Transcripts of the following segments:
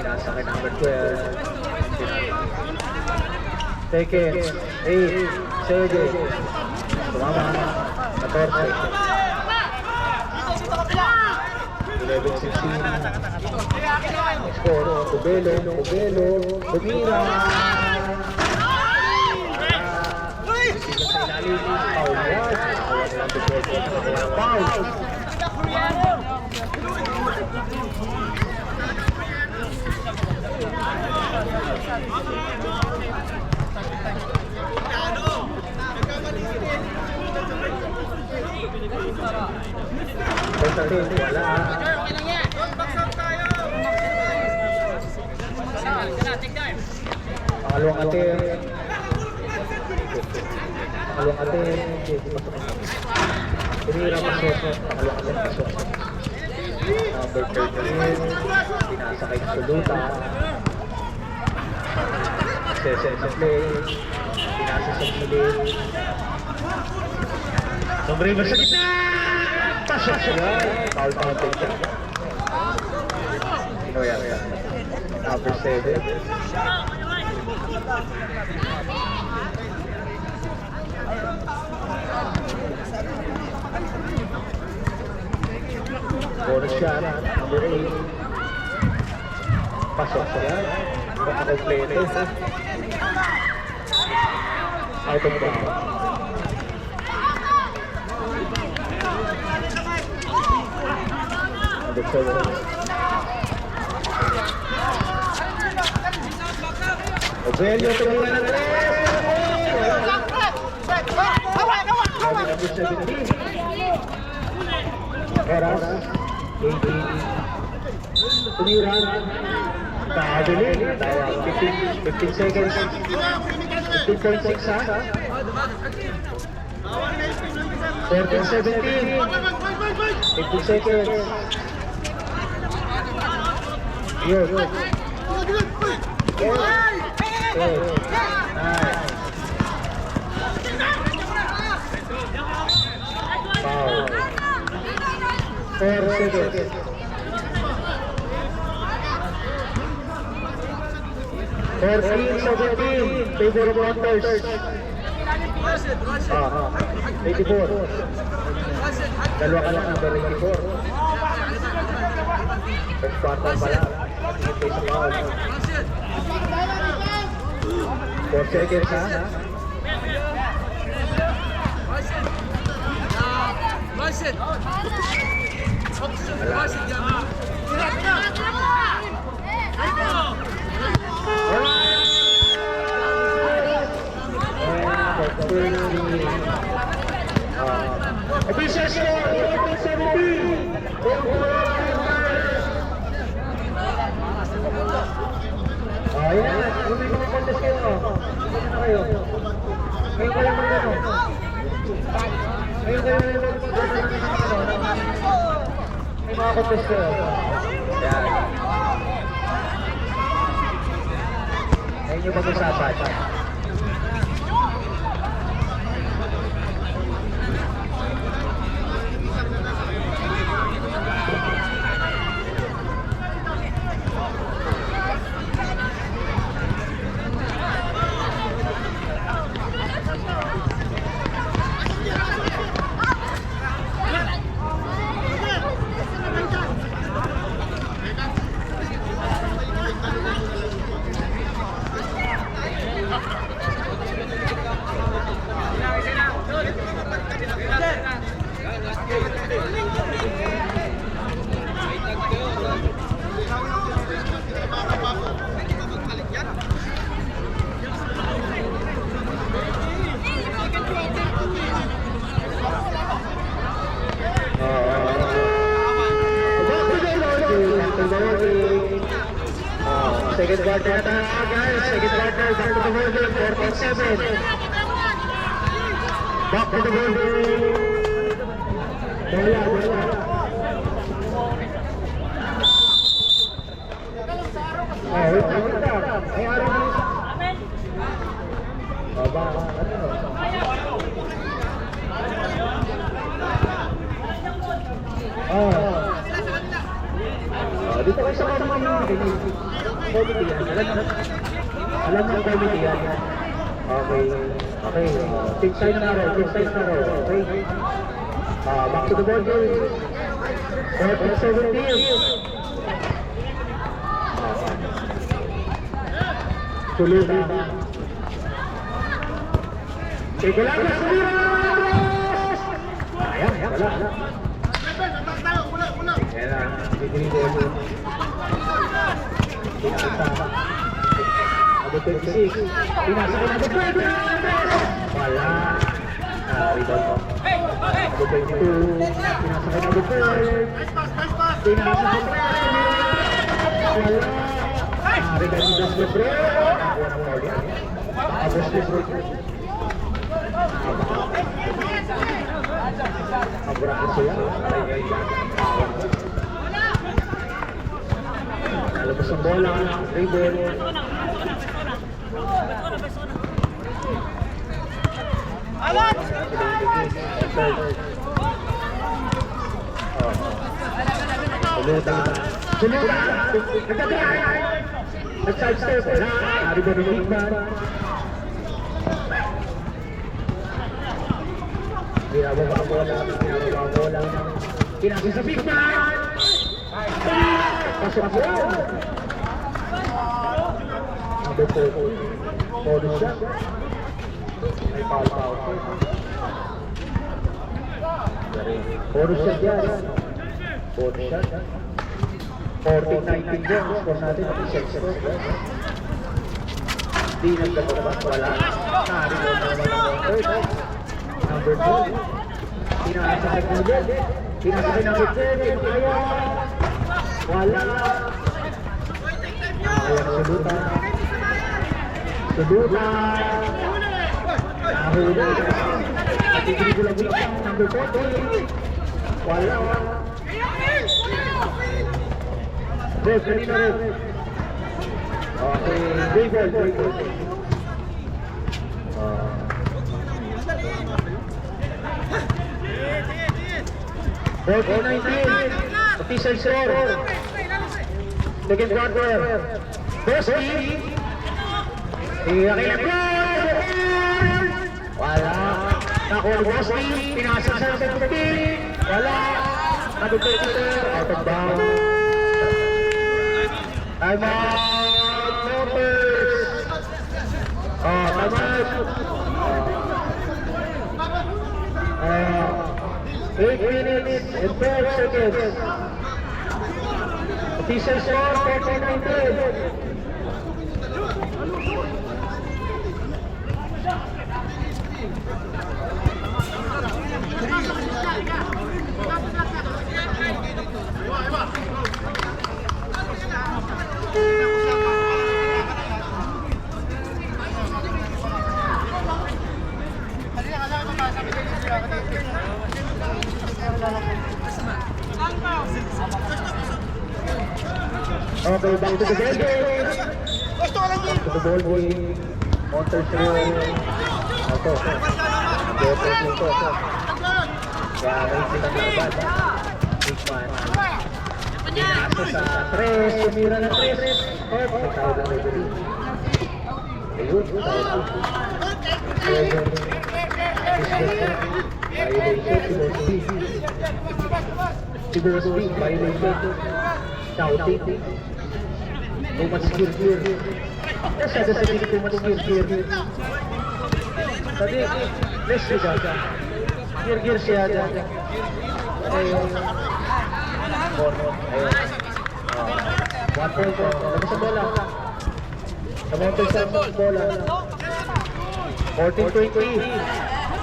Pinasakay number 12. Second, 8, Sergey. Tumama, 14. 11-16. Score, Cubelo, tumira. Sigat sa ilalim, foul yan. Awan lang ito, foul. Wala. Pangalawang atin. Tumira pasok. Pangalawang atin pasok. Number 13. Pinasakay sa Suluta. Sesen sa play. Pinasa sa Milit. Sombrero sa gitna! Pasok siya. Foul counting siya. Sino yan? Number 7. Bonus shot, number 8. Pasok siya. Naka-complete. Out of bounds. Number 7. Obelio, tumula ng 3. Number 17. Eras, 18. Tumira. Kaabili. 15 seconds. 15.6 ha. 14-17. 15 seconds. Yun. Foul. 4 seconds. 14-17. Favor of Hunters. 84. Dalawa ka lang number 84. First quarter pala. Ito sa foul. 4 seconds ha. Official score, 17. Ayan, kung may mga contest kayo, hindi na kayo. Ngayon kayo mag-ano. Ngayon kayo may mga contest kayo. Ayan. Ngayon yung mag-usapan. Second quarter na tayo guys. Second quarter, back to the building, 14-7. Back to the building. Wala. Wait ka. Ay, araw mo. Baba, dito kayo sa mga Comedy yan. Alam mo ang comedy yan. Okay. Okay. Take time na raw. Take time na raw. Okay. Back to the ball game. 4-17. Tuloy na. Sige lang na sumira! Ayan, wala. Ayan na, bibili ko ito. Pinakita. Abot 26. Pinasa ko na ito. Wala. Rebound ko. Abot 22. Pinasa ko na ito. Pinasa ko na ito. Wala. Rebound ko na ito. Abot 22. Abra ko siya. Lalabas ang bola. Rebound. Alat! Sulutan. Nag-sidestep. Rebound ng Iqbal. Ginagawa ang bola. Pinasok sa big man! Pasok ako! Sabi po, todo siya. May foul. Todo siya dyan. Todo siya. 14-19 dyan. Score natin at i-check score. Di nagkakabas wala. Narinig na walang third. Number 2. Pinasa kay Google. Pinasa kay number 7. Kaya. Wala. Kaya sulutan. Nahuli. Natigil-gulang-gulang. Number 4. Wala. Red, kanina red. Okay. Break ball. Second 19, official score. Second quarter. Bosti. Iyakin goal. Wala. Nakuha ni Bosti. Pinasa sa 15. Wala. Nag-taker. Out of bounds. Time out. Motors. Time out. 8 minutes and 12 seconds. Official score, 14-19. Okay, back to the ball game. Back to the ball game. Motor through. Ito. Kaya may silang laban. Big man. Pinasa sa 3. Sumira na 3. Oh, tawag na referee. Ayun, tawag na. Si Bosti, violation. Shouting. Too much gear. Yes, ada sedikit too much gear. Tadi, let's see that. Gear siya dyan. Ayun. One point. Labas ang bola. Namontay sa bola. 14-20.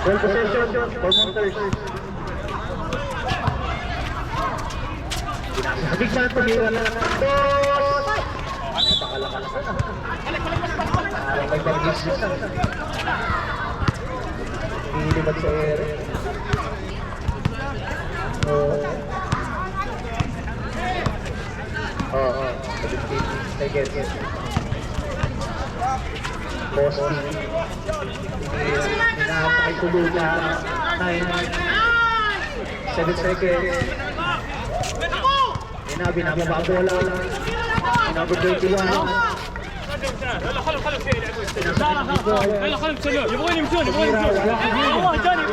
Ball possession for Monsters. Big man, tumira na ng dos. Napakalakas na. Parang may banggis na. Hilibat sa ere. Oo. Sige. Bosti. Pinapakitulog na 7 seconds. Binababa bola. Number 21. يلا خلهم كذا يلعبون. يلا خلهم يسوون يبغون يمشون والله جاني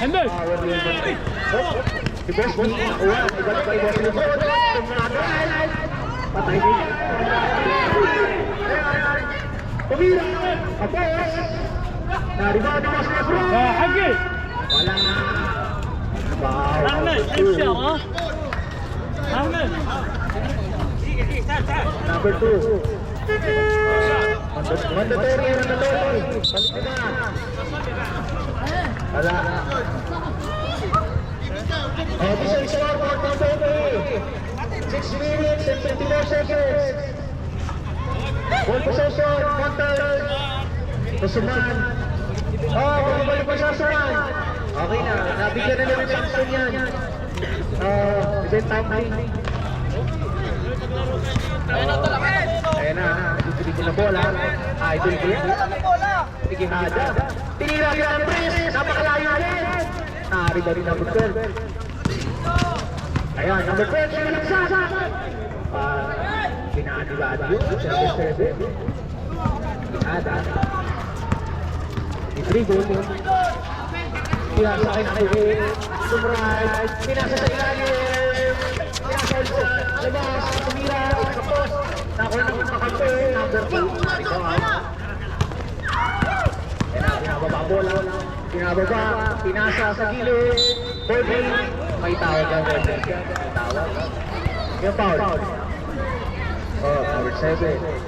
حمد يا حقي احمد امشي ها احمد تعال Number 2. Mandatory. Wala. Official scoreboard number 6 minutes and 24 seconds. Ball possession, counter. Kusuman. Balik possession. Okay na, nabigyan na naman sanction yan. Event time. Ayan na, nagsisilip na bola. Idol ko yan. Tigihada. Tinira ka ng press. Napakalayo yan. Nariba rin number 12. Ayan, number 12. Siya nalagsasa. Pinakadibado yun. Number 7. Tigihada. Itrigo. Kaya sa akin ang uwi. Sumride. Pinasa sa ilalim. Pinasa sa labas. Tumira. Kapos. Nakuha naman makampi. Number 2. Pinababa bola. Pinababa. Pinasa sa gilid. Holding. May tawag yan. May tawag. Yung foul. Number 7.